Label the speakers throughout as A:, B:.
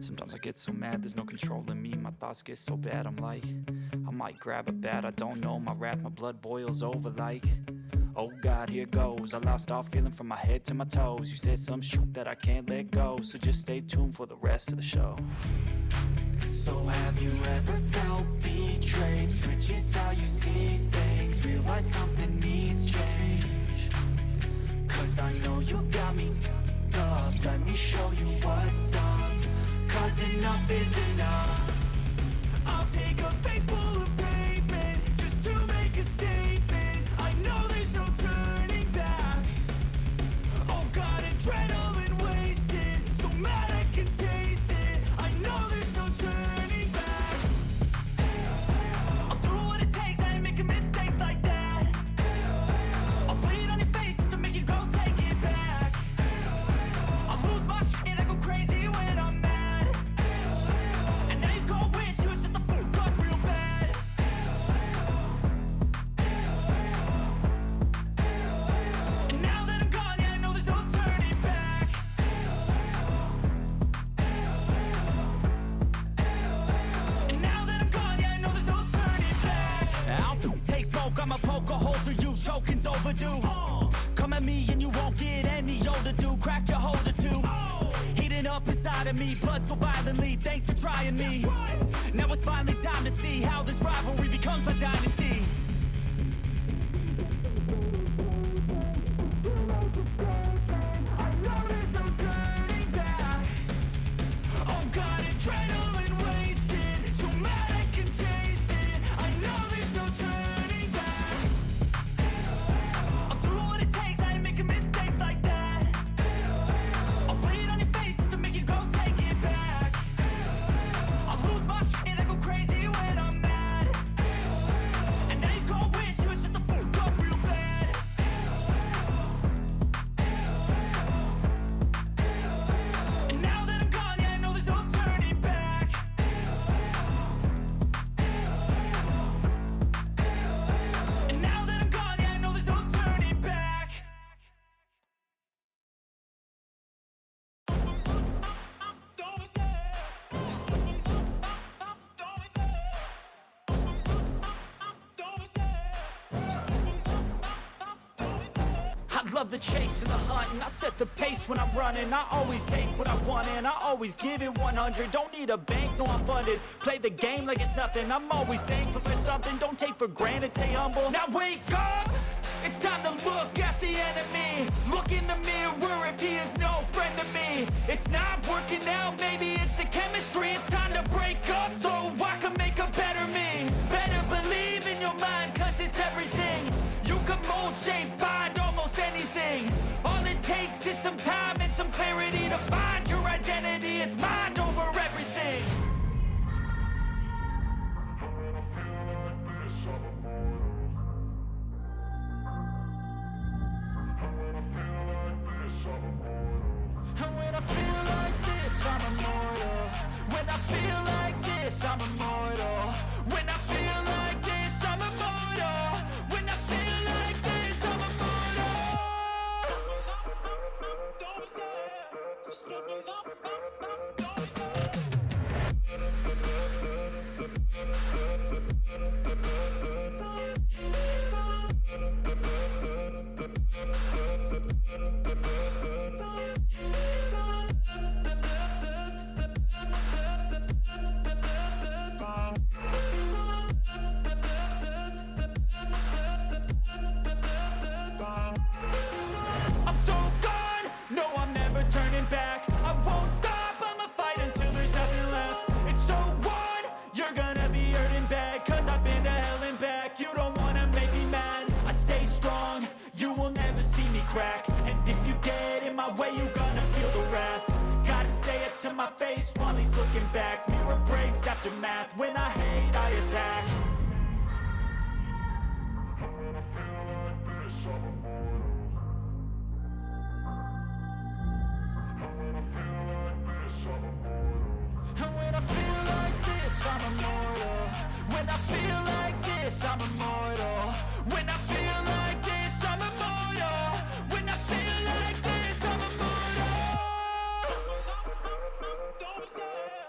A: Sometimes I get so mad, there's no controlling me. My thoughts get so bad, I'm like, I might grab a bat, I don't know. My wrath, my blood boils over like, oh God, here goes. I lost all feeling from my head to my toes. You said some shit that I can't let go, so just stay tuned for the rest of the show. So have you ever felt betrayed? Switches how you see things, realize something needs change. Cause I know you got me f***ed up. Let me show you what's up. Cause enough is enough. I'll take a face full of pavement just to make a statement. I know there's no turning back. Oh God, adrenaline wasted, so mad I can taste it. I know there's no turning back. I'll do what it takes, I ain't making mistakes like that. I'll bleed on your face to make you go take it back. I'll lose my shit, I go crazy when I'm mad. And now you go wish you would shut the fuck up real bad. And now that I'm gone, yeah, I know there's no turning back. And now that I'm gone, yeah, I know there's no turning back. I'll take smoke, I'ma poke a hole through you, choking's overdue. Come at me and you won't get any older, dude. Crack your holder too. Heating up inside of me, blood so violently. Thanks for trying me. Now it's finally time to see how this rivalry becomes my dynasty. Oh God, adrenaline wasted, so mad I can taste it. I know there's no turning back. I'll do what it takes, I ain't making mistakes like that. I'll bleed on your face to make you go take it back. I'll lose my shit, I go crazy when I'm mad. And now you go wish you would shut the fuck up real bad. And now that I'm gone, yeah, I know there's no turning back. And now that I'm gone, yeah, I know there's no turning back. I love the chase and the hunt, and I set the pace when I'm running. I always take what I want and I always give it 100. Don't need a bank, no I'm funded. Play the game like it's nothing. I'm always thankful for something. Don't take for granted, stay humble. Now wake up! It's time to look at the enemy. Look in the mirror if he is no friend to me. It's not working out, maybe it's the chemistry. It's time to break up so I can make a better me. Better believe in your mind, cause it's everything. You can mold, shape, find almost anything. All it takes is some time and some clarity to find your identity. It's mind over everything. And when I feel like this, I'm immortal. When I feel like this, I'm immortal. When I feel like this, I'm immortal. When I feel like this, I'm immortal. Don't I'm so gone, no I'm never turning back. I won't stop, I'ma fight until there's nothing left. It's so on, you're gonna be hurting bad. Cause I've been to hell and back. You don't wanna make me mad, I stay strong, you will never see me crack. And if you get in my way, you're gonna feel the wrath. Gotta say it to my face while he's looking back. Mirror breaks after math, when I hate I attack. And when I feel like this, I'm immortal. When I feel like this, I'm immortal. When I feel like this, I'm immortal. When I feel like this, I'm immortal. Don't be scared.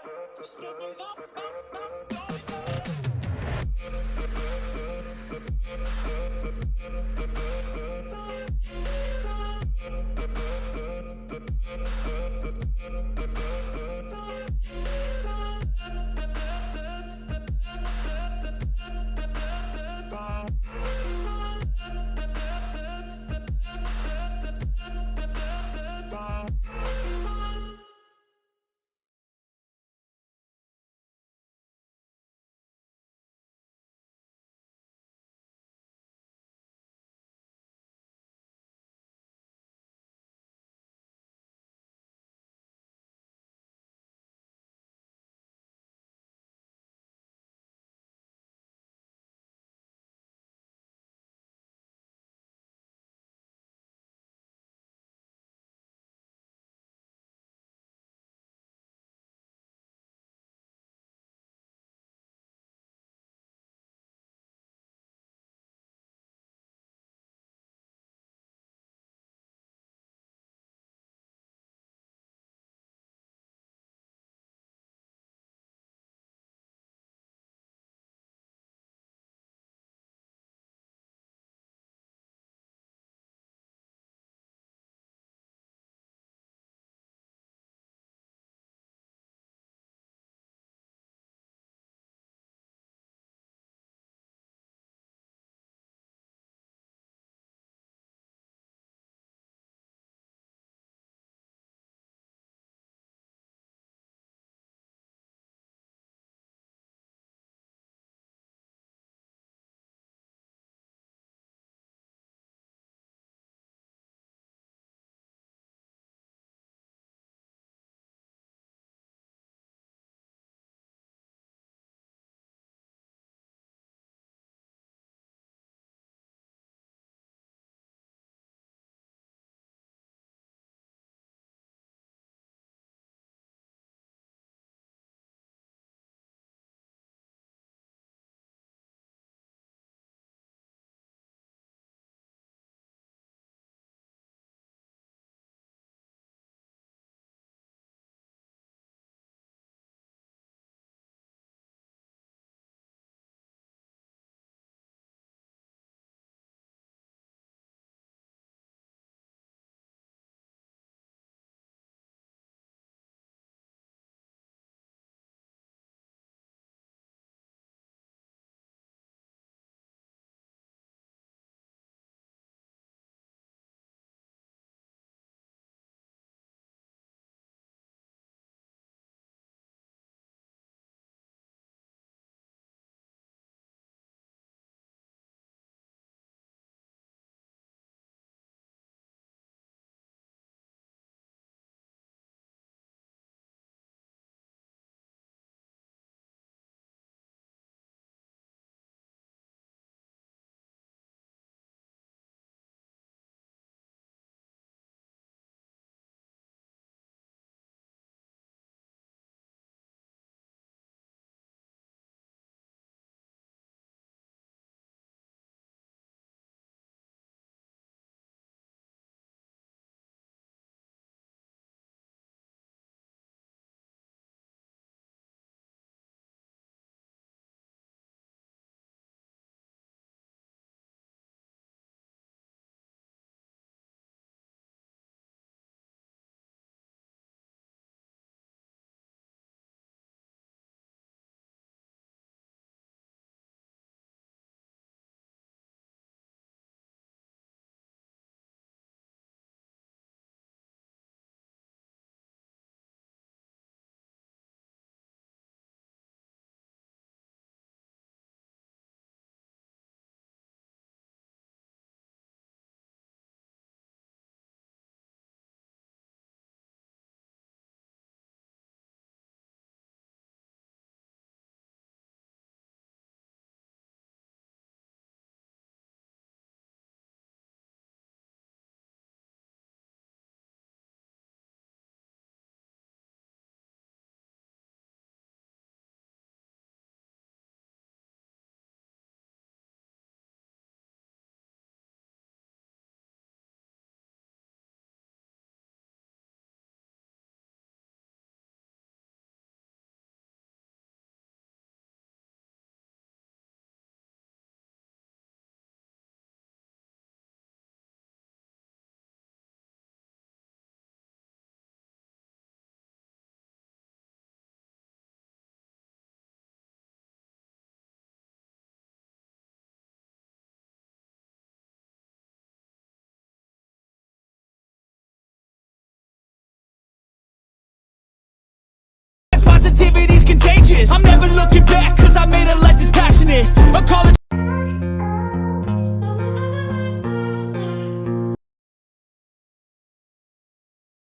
B: Positivity's contagious. I'm never looking back, cause I made a life that's passionate. A college